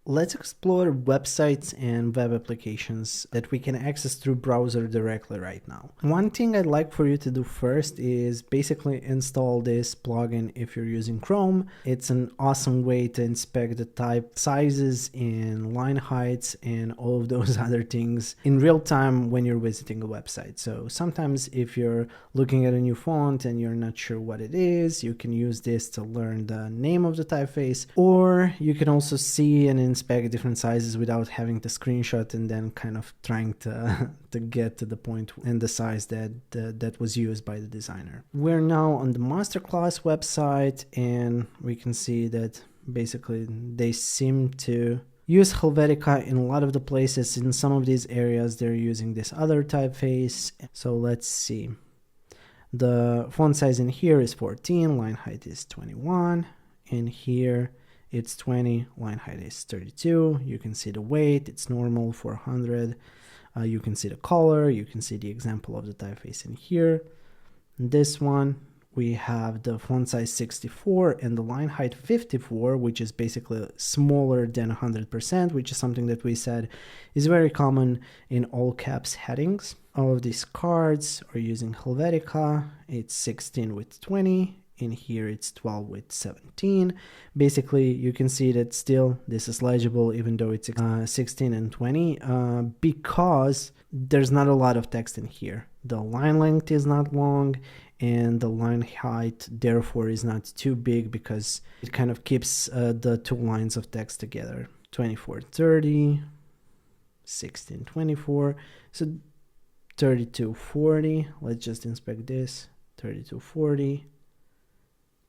Let's explore websites and web applications that we can access through browser directly right now. One thing I'd like for you to do first is basically install this plugin if you're using Chrome. It's an awesome way to inspect the type sizes and line heights and all of those other things in real time when you're visiting a website. So sometimes if you're looking at a new font and you're not sure what it is, you can use this to learn the name of the typeface, or you can also see and inspect different sizes without having to screenshot and then kind of trying to get to the point and the size that was used by the designer. We're now on the masterclass website, and we can see that basically they seem to use Helvetica in a lot of the places. In some of these areas they're using this other typeface. So let's see. The font size in here is 14, line height is 21, and here it's 20, line height is 32. You can see the weight, it's normal 400. You can see the color, you can see the example of the typeface in here. This one, we have the font size 64 and the line height 54, which is basically smaller than 100%, which is something that we said is very common in all caps headings. All of these cards are using Helvetica. It's 16 with 20. In here it's 12 with 17. Basically you can see that still this is legible even though it's 16 and 20 because there's not a lot of text in here. The line length is not long and the line height therefore is not too big because it kind of keeps the two lines of text together. 2430, 1624, so 3240. Let's just inspect this. 3240,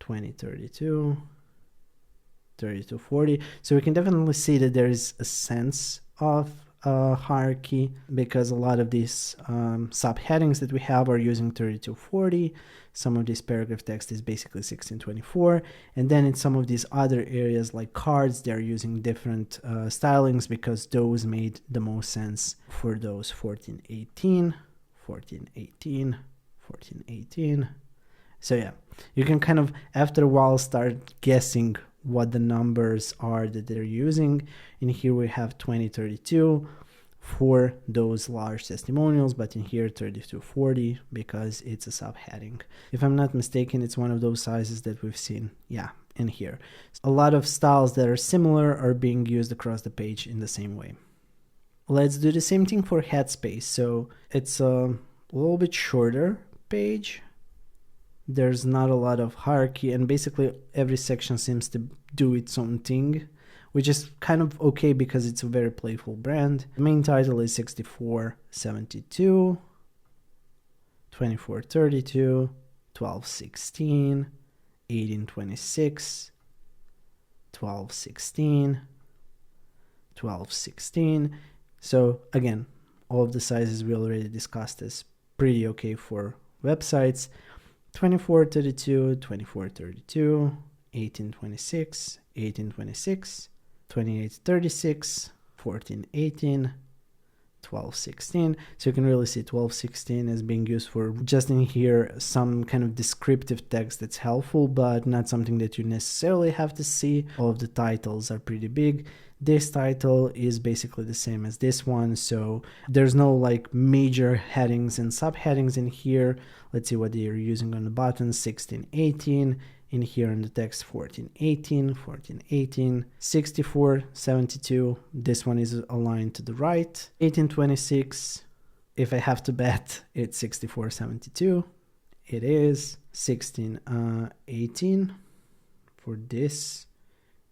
2032, 3240. So we can definitely see that there is a sense of hierarchy because a lot of these subheadings that we have are using 3240. Some of this paragraph text is basically 1624, and then in some of these other areas like cards, they're using different stylings because those made the most sense for those. 1418, 1418, 1418. So yeah, you can kind of after a while start guessing what the numbers are that they're using. In here we have 2032 for those large testimonials, but in here 3240 because it's a subheading. If I'm not mistaken, it's one of those sizes that we've seen, yeah, in here. A lot of styles that are similar are being used across the page in the same way. Let's do the same thing for Headspace. So it's a little bit shorter page. There's not a lot of hierarchy, and basically every section seems to do its own thing, which is kind of okay because it's a very playful brand. The main title is 6472, 2432, 1216, 1826, 1216, 1216. So again, all of the sizes we already discussed is pretty okay for websites. 2432, 2432, 1826, 1826, 2836, 1418, 1216. So you can really see 1216 as being used for just in here some kind of descriptive text that's helpful, but not something that you necessarily have to see. All of the titles are pretty big. This title is basically the same as this one, so there's no like major headings and subheadings in here. Let's see what they are using on the buttons. 1618. In here in the text 1418, 1418, 6472. This one is aligned to the right. 1826. If I have to bet, it's 6472. It is 1618 for this.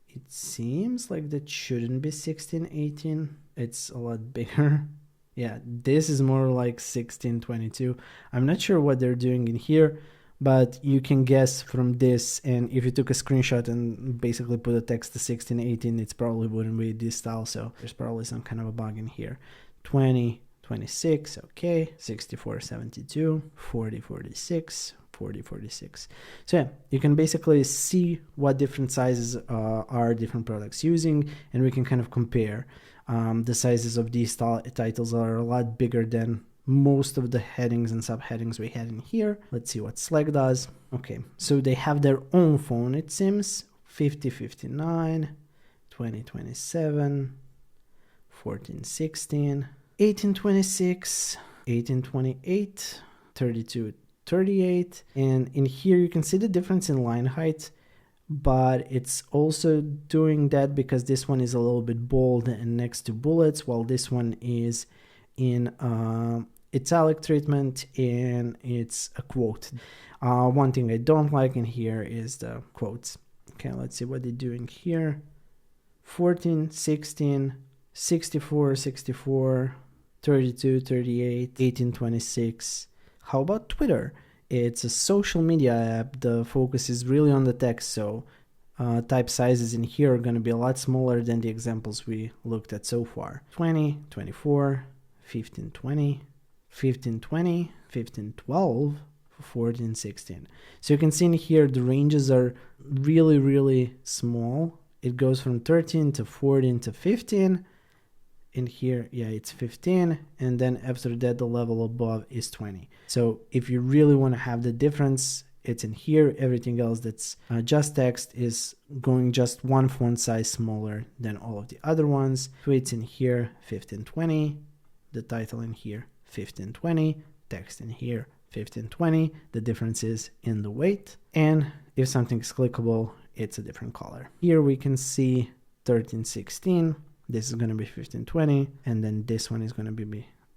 It seems like that shouldn't be 1618. It's a lot bigger. Yeah, this is more like 1622. I'm not sure what they're doing in here, but you can guess from this, and if you took a screenshot and basically put a text to 1618, it probably wouldn't be this style, so there's probably some kind of a bug in here. 2026, okay, 6472, 4046, 4046. So yeah, you can basically see what different sizes are different products using, and we can kind of compare. The sizes of these titles are a lot bigger than most of the headings and subheadings we had in here. Let's see what Slack does. Okay, so they have their own phone, it seems. 5059, 2027, 1416, 1826, 1828, 3238. And in here you can see the difference in line height, but it's also doing that because this one is a little bit bold and next to bullets, while this one is in italic treatment and it's a quote. One thing I don't like in here is the quotes. Okay, let's see what they're doing here. 14, 16, 64, 64, 32, 38, 1826. How about Twitter? It's a social media app. The focus is really on the text, so type sizes in here are going to be a lot smaller than the examples we looked at so far. 20, 24, 15, 20, 15, 20, 15, 12, 14, 16. So you can see in here the ranges are really, really small. It goes from 13 to 14 to 15. In here, yeah, it's 15, and then after that the level above is 20. So if you really want to have the difference, it's in here. Everything else that's just text is going just one font size smaller than all of the other ones. Tweets in here 1520, the title in here 1520, text in here 1520. The difference is in the weight, and if something is clickable, it's a different color. Here we can see 1316. This is going to be 1520, and then this one is going to be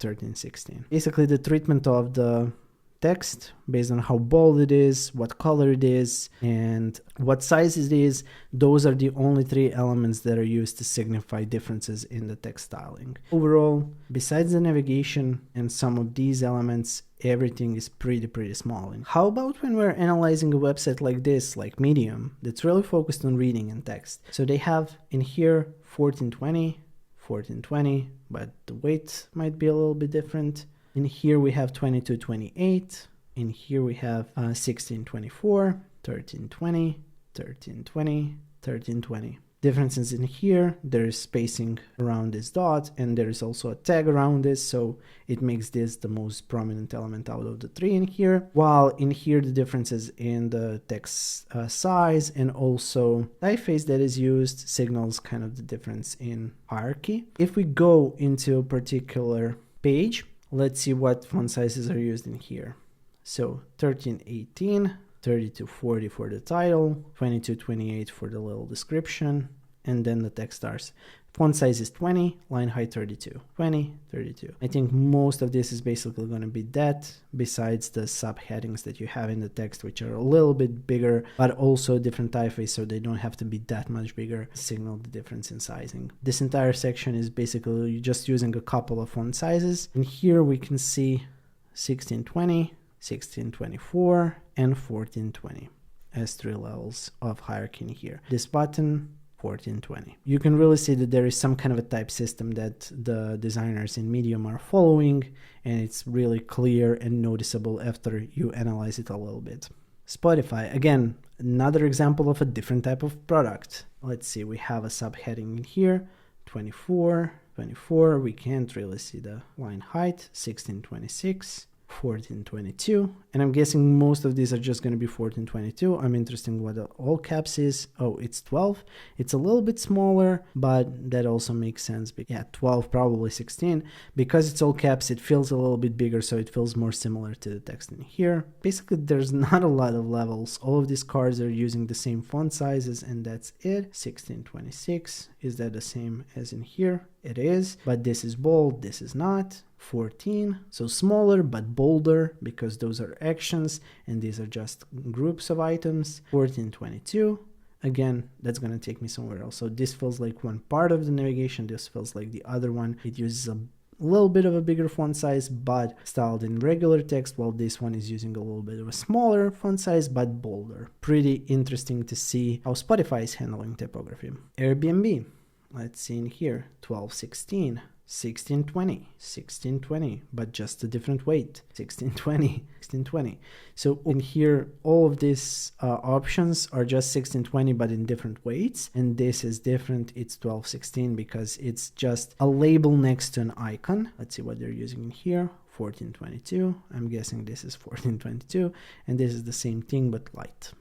1316. Basically, the treatment of the text based on how bold it is, what color it is, and what size it is, those are the only three elements that are used to signify differences in the text styling. Overall, besides the navigation and some of these elements, everything is pretty small. And how about when we're analyzing a website like this, like Medium, that's really focused on reading and text? So they have in here 1420, 1420, but the weight might be a little bit different. In here we have 2228. In here we have 1624, 1320, 1320, 1320. Differences in here, there is spacing around this dot, and there is also a tag around this, so it makes this the most prominent element out of the three in here. While in here the differences in the text size and also typeface that is used signals kind of the difference in hierarchy. If we go into a particular page, let's see what font sizes are used in here. So 1318, 3240 for the title, 2228 for the little description, and then the text stars. Font size is 20, line height 32, 20, 32. I think most of this is basically going to be that, besides the subheadings that you have in the text, which are a little bit bigger, but also different typeface, so they don't have to be that much bigger to signal the difference in sizing. This entire section is basically just using a couple of font sizes. And here we can see 1620, 1624, and 1420 as three levels of hierarchy in here. This button, 1420. You can really see that there is some kind of a type system that the designers in Medium are following, and it's really clear and noticeable after you analyze it a little bit. Spotify, again, another example of a different type of product. Let's see, we have a subheading in here, 24, 24, we can't really see the line height, 1626, 1422, and I'm guessing most of these are just going to be 1422. I'm interested in what the all caps is. Oh, it's 12. It's a little bit smaller, but that also makes sense. Yeah, 12, probably 16. Because it's all caps, it feels a little bit bigger, so it feels more similar to the text in here. Basically, there's not a lot of levels. All of these cards are using the same font sizes, and that's it. 1626, is that the same as in here? It is, but this is bold, this is not. 14, so smaller but bolder because those are actions and these are just groups of items. 1422, again, that's going to take me somewhere else. So this feels like one part of the navigation, this feels like the other one. It uses a little bit of a bigger font size but styled in regular text, while this one is using a little bit of a smaller font size but bolder. Pretty interesting to see how Spotify is handling typography. Airbnb, let's see in here, 1216. 1620, 1620, but just a different weight, 1620, 1620. So in here, all of these options are just 1620, but in different weights. And this is different. It's 1216 because it's just a label next to an icon. Let's see what they're using in here. 1422. I'm guessing this is 1422. And this is the same thing, but light.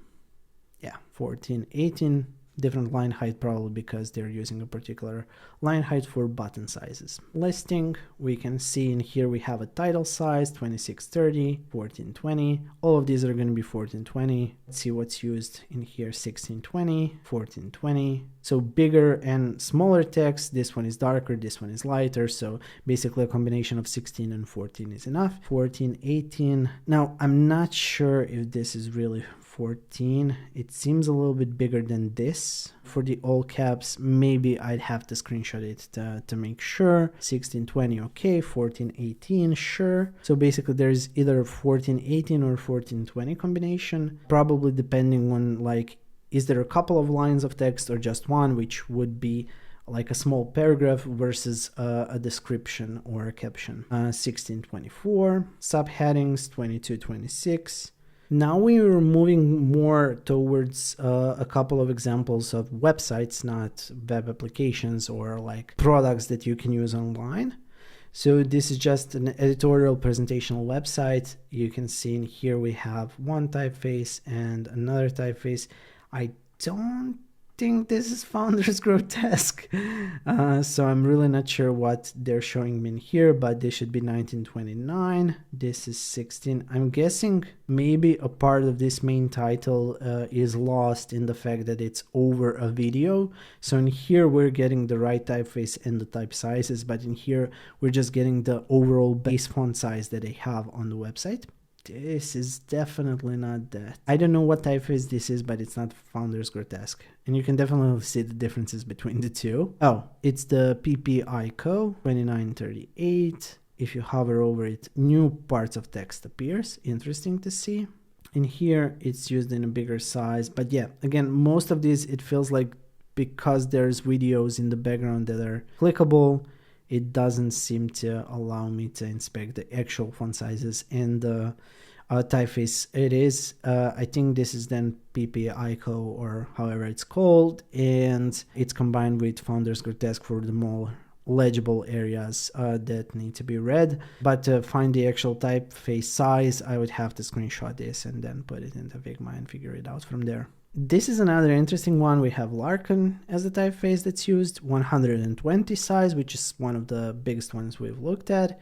Yeah, 1418. different line height, probably because they're using a particular line height for button sizes. Listing, we can see in here we have a title size 2630, 1420. All of these are going to be 1420. Let's see what's used in here: 1620, 1420. So bigger and smaller text. This one is darker, this one is lighter. So basically a combination of 16 and 14 is enough. 14, 18. Now I'm not sure if this is really 14. It seems a little bit bigger than this. For the all caps, maybe I'd have to screenshot it to make sure. 1620, okay. 1418, sure. So basically there's either 1418 or 1420 combination, probably depending on, like, is there a couple of lines of text or just one, which would be like a small paragraph versus a description or a caption. 1624, subheadings 2226. Now we are moving more towards a couple of examples of websites, not web applications or like products that you can use online. So this is just an editorial presentational website. You can see in here we have one typeface and another typeface. I don't think this is Founders Grotesque, so I'm really not sure what they're showing me in here, but this should be 1929. This is 16. I'm guessing maybe a part of this main title is lost in the fact that it's over a video. So in here we're getting the right typeface and the type sizes, but in here we're just getting the overall base font size that they have on the website. This is definitely not that. I don't know what typeface this is, but it's not Founders Grotesque. And you can definitely see the differences between the two. Oh, it's the PPICO 2938. If you hover over it, new parts of text appears. Interesting to see. In here, it's used in a bigger size. But yeah, again, most of these, it feels like because there's videos in the background that are clickable, it doesn't seem to allow me to inspect the actual font sizes and the typeface. It is, I think this is then PPICO or however it's called, and it's combined with Founders Grotesque for the more legible areas that need to be read. But to find the actual typeface size, I would have to screenshot this and then put it into Figma and figure it out from there. This is another interesting one. We have Larkin as the typeface that's used, 120 size, which is one of the biggest ones we've looked at.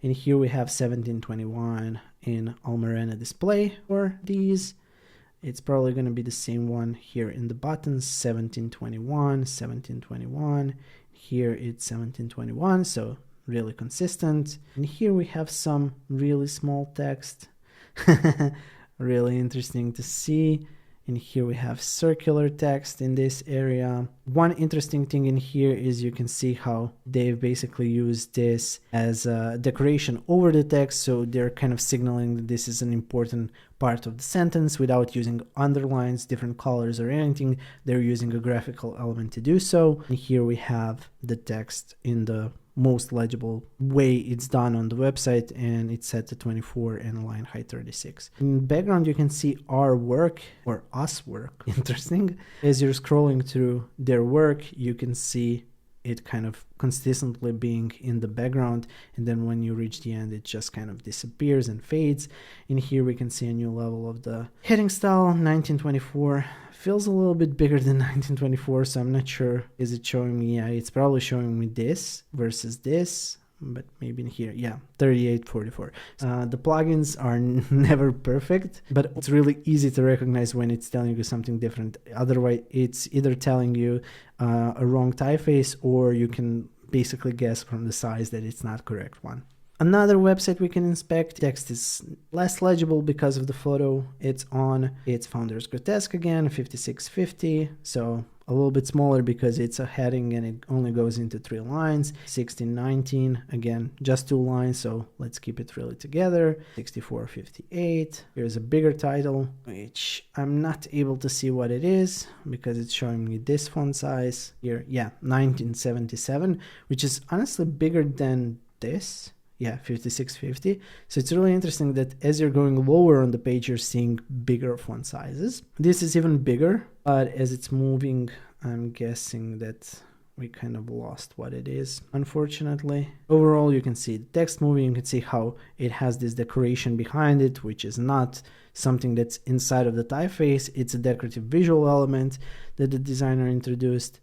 And here we have 1721 in Almarena display for these. It's probably going to be the same one here in the buttons, 1721, 1721. Here it's 1721, so really consistent. And here we have some really small text. Really interesting to see. And here we have circular text in this area. One interesting thing in here is you can see how they've basically used this as a decoration over the text. So they're kind of signaling that this is an important part of the sentence without using underlines, different colors or anything. They're using a graphical element to do so. And here we have the text in the most legible way it's done on the website, and it's set to 24 and line height 36. In the background you can see our work or us work. Interesting. As you're scrolling through their work, you can see it kind of consistently being in the background, and then when you reach the end it just kind of disappears and fades. In here we can see a new level of the heading style. 1924 feels a little bit bigger than 1924, so I'm not sure. Is it showing me? Yeah, it's probably showing me this versus this, but maybe in here, yeah, 3844. The plugins are never perfect, but it's really easy to recognize when it's telling you something different. Otherwise, it's either telling you a wrong typeface, or you can basically guess from the size that it's not correct one. Another website we can inspect, text is less legible because of the photo it's on. It's Founders Grotesque again, 5650, so a little bit smaller because it's a heading and it only goes into 3 lines. 1619, again, just 2 lines, so let's keep it really together. 6458, here's a bigger title, which I'm not able to see what it is because it's showing me this font size here. Yeah, 1977, which is honestly bigger than this. Yeah, 5650. So it's really interesting that as you're going lower on the page, you're seeing bigger font sizes. This is even bigger, but as it's moving, I'm guessing that we kind of lost what it is, unfortunately. Overall, you can see the text moving. You can see how it has this decoration behind it, which is not something that's inside of the typeface. It's a decorative visual element that the designer introduced.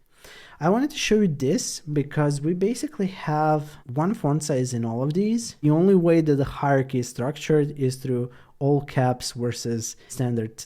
I wanted to show you this because we basically have one font size in all of these. The only way that the hierarchy is structured is through all caps versus standard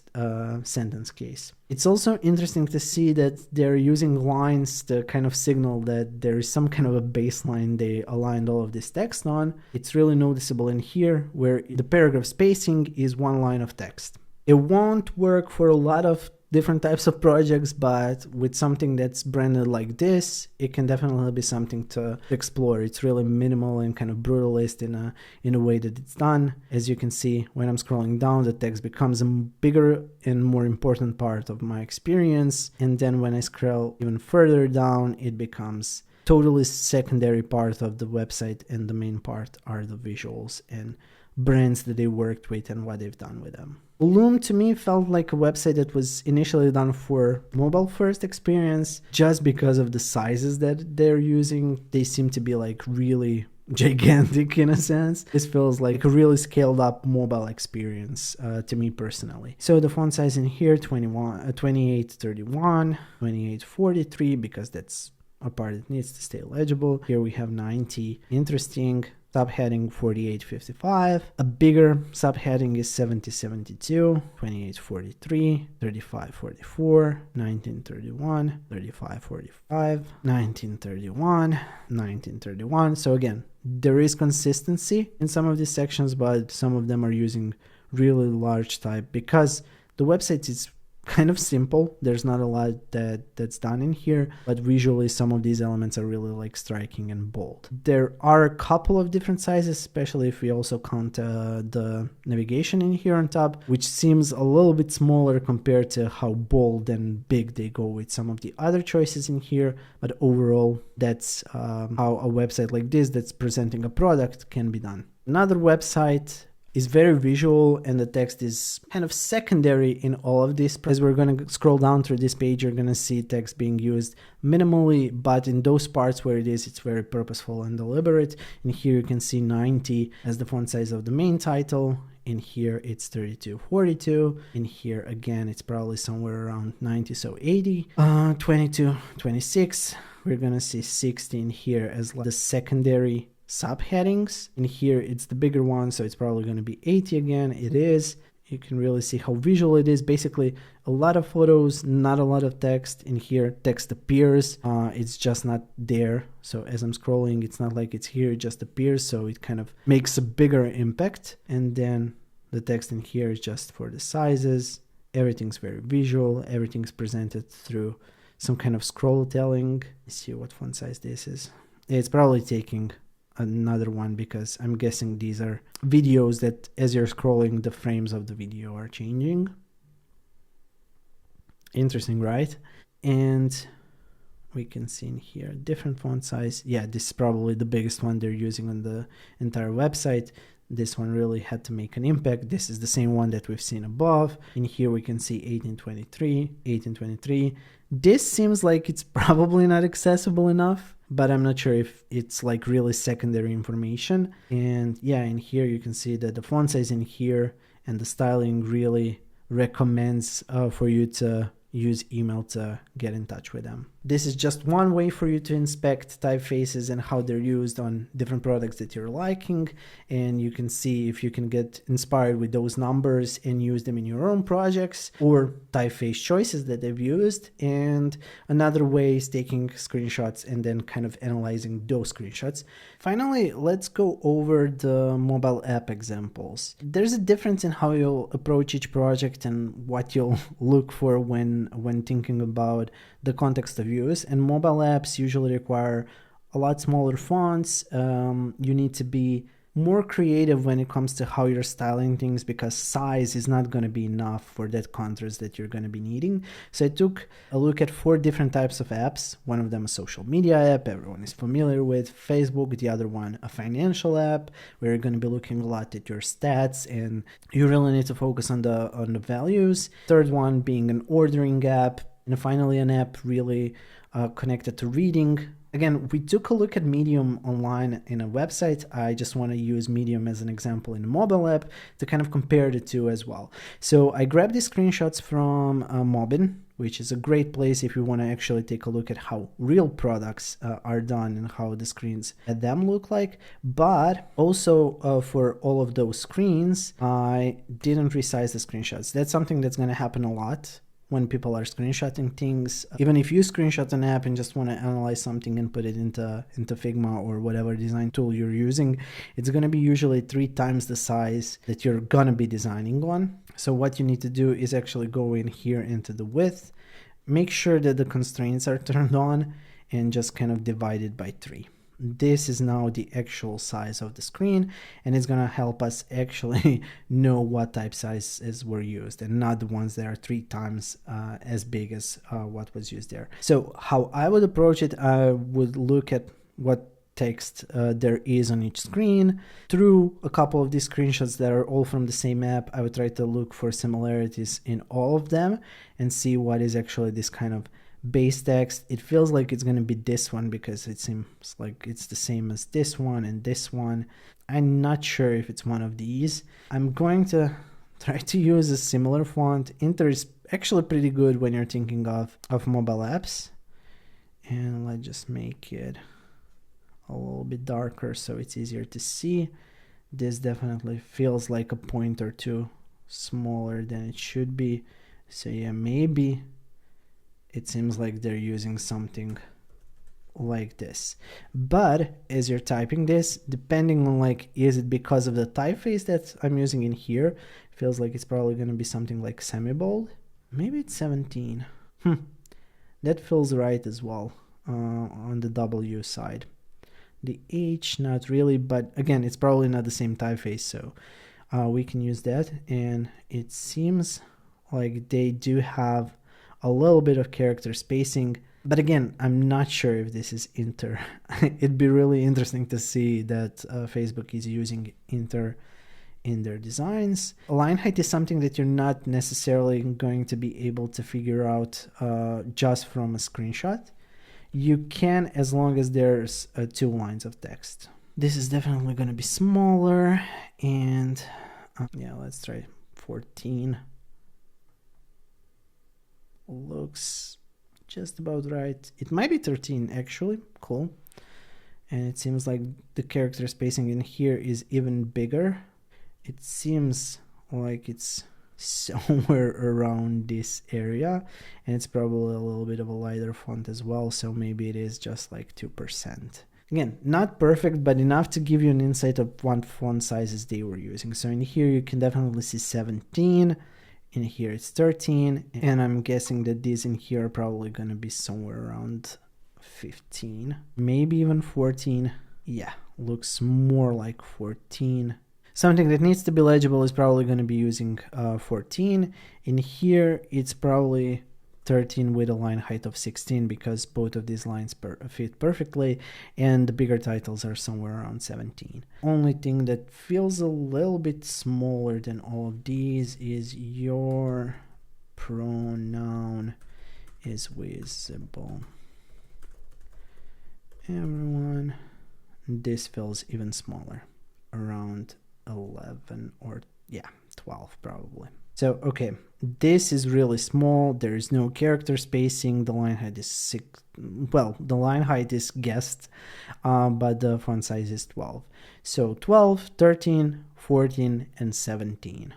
sentence case. It's also interesting to see that they're using lines to kind of signal that there is some kind of a baseline they aligned all of this text on. It's really noticeable in here where the paragraph spacing is one line of text. It won't work for a lot of different types of projects, but with something that's branded like this, it can definitely be something to explore. It's really minimal and kind of brutalist in a way that it's done. As you can see, when I'm scrolling down, the text becomes a bigger and more important part of my experience. And then when I scroll even further down, it becomes totally secondary part of the website, and the main part are the visuals and brands that they worked with and what they've done with them. Loom to me felt like a website that was initially done for mobile first experience just because of the sizes that they're using. They seem to be like really gigantic in a sense. This feels like a really scaled up mobile experience to me personally. So the font size in here, 2831, 2843, because that's a part that needs to stay legible. Here we have 90. Interesting. Subheading 4855. A bigger subheading is 7072, 2843, 3544, 1931, 3545, 1931, 1931. So again, there is consistency in some of these sections, but some of them are using really large type because the website is kind of simple. There's not a lot that's done in here, but visually some of these elements are really like striking and bold. There are a couple of different sizes, especially if we also count the navigation in here on top, which seems a little bit smaller compared to how bold and big they go with some of the other choices in here. But overall, that's how a website like this that's presenting a product can be done. Another website is very visual, and the text is kind of secondary in all of this. As we're going to scroll down through this page, you're going to see text being used minimally, but in those parts where it is, it's very purposeful and deliberate. And here you can see 90 as the font size of the main title. In here it's 3242. In here again it's probably somewhere around 90, so 80. 22, 26. We're going to see 16 here as the secondary subheadings. In here it's the bigger one, so it's probably going to be 80 again. It is. You can really see how visual it is. Basically a lot of photos, not a lot of text. In here text appears, it's just not there. So as I'm scrolling, it's not like it's here, it just appears, so it kind of makes a bigger impact. And then the text in here is just for the sizes. Everything's very visual. Everything's presented through some kind of scroll telling. Let's see what font size this is. It's probably taking another one because I'm guessing these are videos that as you're scrolling, the frames of the video are changing. Interesting, right? And we can see in here different font size. Yeah, this is probably the biggest one they're using on the entire website. This one really had to make an impact. This is the same one that we've seen above. In here we can see 1823, 1823. This seems like it's probably not accessible enough, but I'm not sure if it's like really secondary information. And yeah, in here you can see that the font size in here and the styling really recommends for you to use email to get in touch with them. This is just one way for you to inspect typefaces and how they're used on different products that you're liking, and you can see if you can get inspired with those numbers and use them in your own projects or typeface choices that they've used. And another way is taking screenshots and then kind of analyzing those screenshots. Finally, let's go over the mobile app examples. There's a difference in how you'll approach each project and what you'll look for when thinking about the context of use. And mobile apps usually require a lot smaller fonts. You need to be more creative when it comes to how you're styling things because size is not going to be enough for that contrast that you're going to be needing. So I took a look at 4 different types of apps. One of them a social media app everyone is familiar with, Facebook. The other one a financial app where you're going to be looking a lot at your stats and you really need to focus on the values. Third one being an ordering app. And finally an app really connected to reading. Again, we took a look at Medium online in a website. I just want to use Medium as an example in a mobile app to kind of compare the two as well. So I grabbed these screenshots from Mobbin, which is a great place if you want to actually take a look at how real products are done and how the screens at them look like. But also for all of those screens, I didn't resize the screenshots. That's something that's going to happen a lot when people are screenshotting things. Even if you screenshot an app and just want to analyze something and put it into Figma or whatever design tool you're using, it's going to be usually 3 times the size that you're going to be designing on. So what you need to do is actually go in here into the width, make sure that the constraints are turned on, and just kind of divide it by 3. This is now the actual size of the screen, and it's going to help us actually know what type sizes were used and not the ones that are 3 times as big as what was used there. So how I would approach it, I would look at what text there is on each screen. Through a couple of these screenshots that are all from the same app, I would try to look for similarities in all of them and see what is actually this kind of base text. It feels like it's going to be this one because it seems like it's the same as this one and this one. I'm not sure if it's one of these. I'm going to try to use a similar font. Inter is actually pretty good when you're thinking of mobile apps. And let's just make it a little bit darker so it's easier to see. This definitely feels like a point or two smaller than it should be. So yeah, maybe it seems like they're using something like this. But as you're typing this, depending on like, is it because of the typeface that I'm using in here, feels like it's probably going to be something like semi-bold. Maybe it's 17. That feels right as well on the W side. The H, not really, but again, it's probably not the same typeface, so we can use that. And it seems like they do have a little bit of character spacing, but again, I'm not sure if this is Inter. It'd be really interesting to see that Facebook is using Inter in their designs. Line height is something that you're not necessarily going to be able to figure out just from a screenshot. You can, as long as there's 2 lines of text. This is definitely going to be smaller, and yeah, let's try 14. Looks just about right. It might be 13 actually. Cool. And it seems like the character spacing in here is even bigger. It seems like it's somewhere around this area, and it's probably a little bit of a lighter font as well, so maybe it is just like 2%. Again, not perfect, but enough to give you an insight of what font sizes they were using. So in here you can definitely see 17. In here it's 13, and I'm guessing that these in here are probably going to be somewhere around 15, maybe even 14. Yeah, looks more like 14. Something that needs to be legible is probably going to be using 14. In here it's probably 13 with a line height of 16 because both of these lines fit perfectly, and the bigger titles are somewhere around 17. Only thing that feels a little bit smaller than all of these is your pronoun is visible. Everyone, this feels even smaller, around 11 or yeah, 12 probably. So, okay, this is really small. There is no character spacing. The line height is 6. Well, the line height is guessed, but the font size is 12. So 12, 13, 14, and 17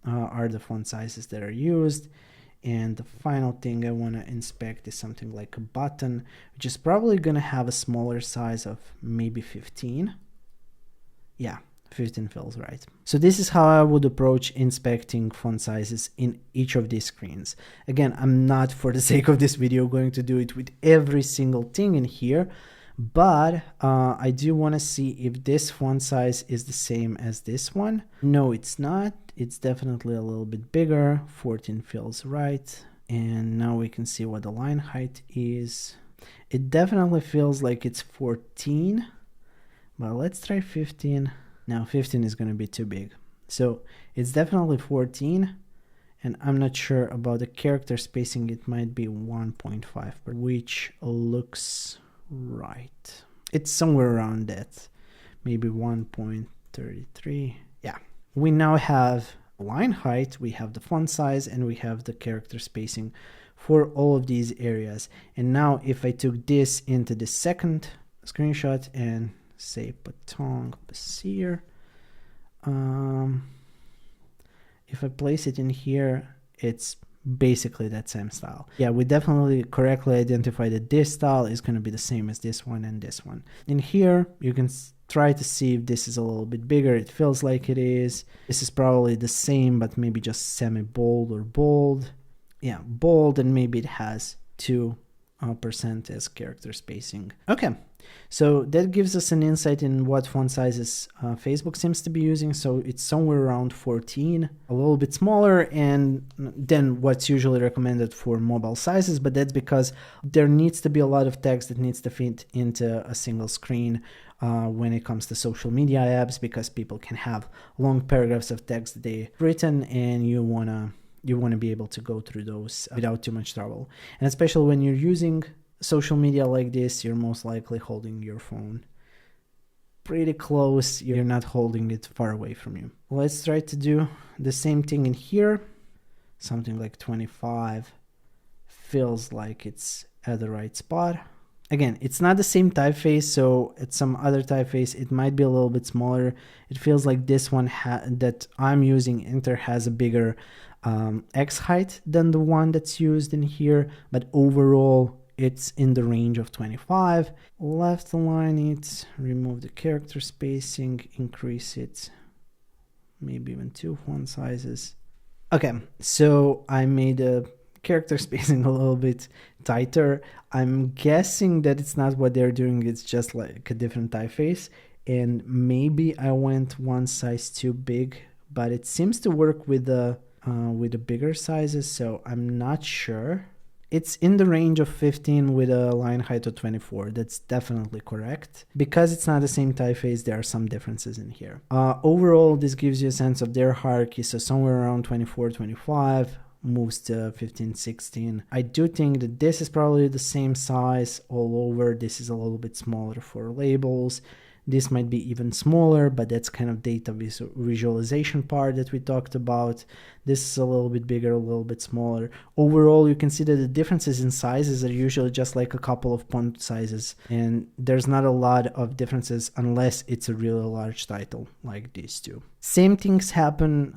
are the font sizes that are used. And the final thing I want to inspect is something like a button, which is probably going to have a smaller size of maybe 15. Yeah. 15 feels right. So this is how I would approach inspecting font sizes in each of these screens. Again, I'm not, for the sake of this video, going to do it with every single thing in here, but I do want to see if this font size is the same as this one. No, it's not. It's definitely a little bit bigger. 14 feels right. And now we can see what the line height is. It definitely feels like it's 14, but let's try 15. Now 15 is going to be too big. So it's definitely 14. And I'm not sure about the character spacing. It might be 1.5, which looks right. It's somewhere around that, maybe 1.33. Yeah, we now have line height, we have the font size, and we have the character spacing for all of these areas. And now if I took this into the second screenshot and say Patong Basir, if I place it in here, it's basically that same style. Yeah, we definitely correctly identified that this style is going to be the same as this one and this one. In here, you can try to see if this is a little bit bigger. It feels like it is. This is probably the same, but maybe just semi-bold or bold. Yeah, bold, and maybe it has 2% as character spacing. Okay, so that gives us an insight in what font sizes Facebook seems to be using. So it's somewhere around 14, a little bit smaller than what's usually recommended for mobile sizes, but that's because there needs to be a lot of text that needs to fit into a single screen when it comes to social media apps, because people can have long paragraphs of text that they've written, and you want to be able to go through those without too much trouble. And especially when you're using social media like this, you're most likely holding your phone pretty close. You're not holding it far away from you. Let's try to do the same thing in here. Something like 25 feels like it's at the right spot. Again, it's not the same typeface, so at some other typeface it might be a little bit smaller. It feels like this one that I'm using, Enter, has a bigger X height than the one that's used in here, but overall it's in the range of 25. Left align it, remove the character spacing, increase it, maybe even 2 font sizes. Okay, so I made a character spacing a little bit tighter. I'm guessing that it's not what they're doing, it's just like a different typeface, and maybe I went one size too big, but it seems to work with the bigger sizes, so I'm not sure. It's in the range of 15 with a line height of 24. That's definitely correct. Because it's not the same typeface, there are some differences in here. Overall, this gives you a sense of their hierarchy. So somewhere around 24, 25 moves to 15, 16. I do think that this is probably the same size all over. This is a little bit smaller for labels. This might be even smaller, but that's kind of data visualization part that we talked about. This is a little bit bigger, a little bit smaller. Overall, you can see that the differences in sizes are usually just like a couple of font sizes, and there's not a lot of differences unless it's a really large title like these two. Same things happen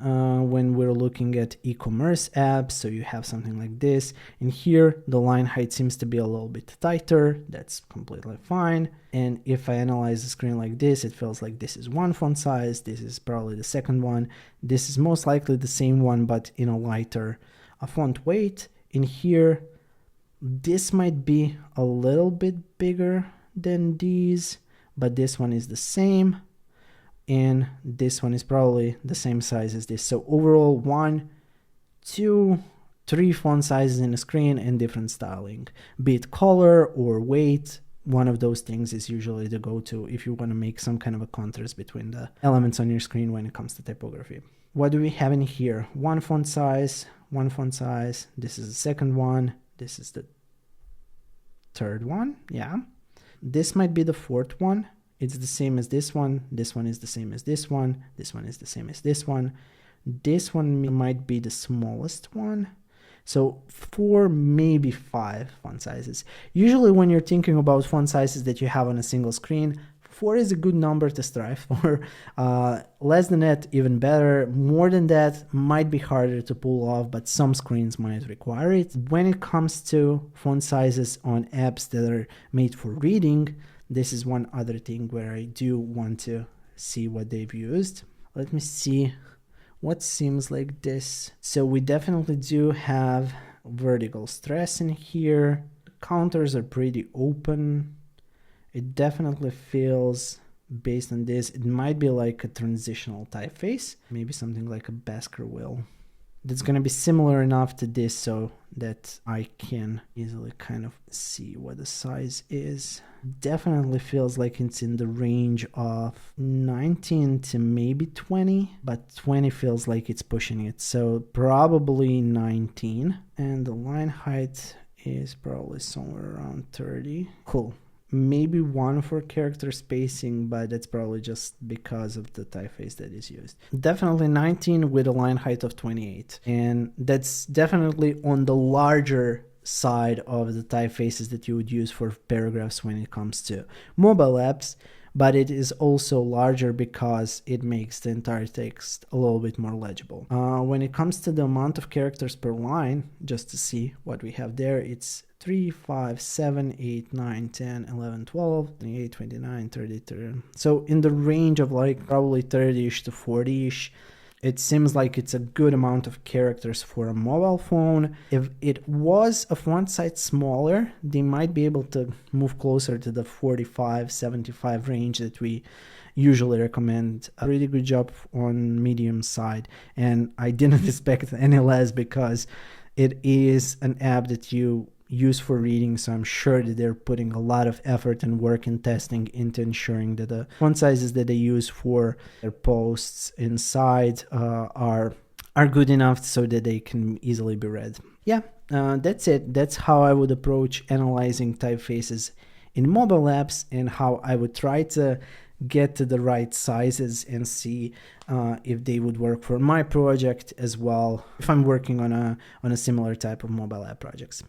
when we're looking at e-commerce apps. So you have something like this. In here, the line height seems to be a little bit tighter. That's completely fine. And if I analyze the screen like this, it feels like this is one font size. This is probably the second one. This is most likely the same one, but in a lighter font weight. In here, this might be a little bit bigger than these, but this one is the same. And this one is probably the same size as this. So overall, 1, 2, 3 font sizes in the screen and different styling. Be it color or weight, one of those things is usually the go-to if you want to make some kind of a contrast between the elements on your screen when it comes to typography. What do we have in here? 1 font size, 1 font size. This is the second one. This is the third one. Yeah. This might be the fourth one. It's the same as this one. This one is the same as this one. This one is the same as this one. This one might be the smallest one. So 4, maybe 5 font sizes. Usually when you're thinking about font sizes that you have on a single screen, 4 is a good number to strive for. Less than that, even better. More than that might be harder to pull off, but some screens might require it. When it comes to font sizes on apps that are made for reading, this is one other thing where I do want to see what they've used. Let me see what seems like this. So we definitely do have vertical stress in here. The counters are pretty open. It definitely feels, based on this, it might be like a transitional typeface. Maybe something like a Baskerville. that's going to be similar enough to this so that I can easily kind of see what the size is. Definitely feels like it's in the range of 19 to maybe 20, but 20 feels like it's pushing it. So probably 19. And the line height is probably somewhere around 30. Cool. Maybe 1 for character spacing, but that's probably just because of the typeface that is used. Definitely 19 with a line height of 28. And that's definitely on the larger side of the typefaces that you would use for paragraphs when it comes to mobile apps, but it is also larger because it makes the entire text a little bit more legible. When it comes to the amount of characters per line, just to see what we have there, it's 3, 5, 7, 8, 9, 10, 11, 12, 28, 29, 30, 30. So in the range of like probably 30-ish to 40-ish. It seems like it's a good amount of characters for a mobile phone. If it was a font size smaller, they might be able to move closer to the 45, 75 range that we usually recommend. A really good job on medium side. And I didn't expect any less because it is an app that you use for reading, so I'm sure that they're putting a lot of effort and work and testing into ensuring that the font sizes that they use for their posts inside are good enough so that they can easily be read. Yeah, that's it. That's how I would approach analyzing typefaces in mobile apps and how I would try to get to the right sizes and see if they would work for my project as well if I'm working on a similar type of mobile app projects.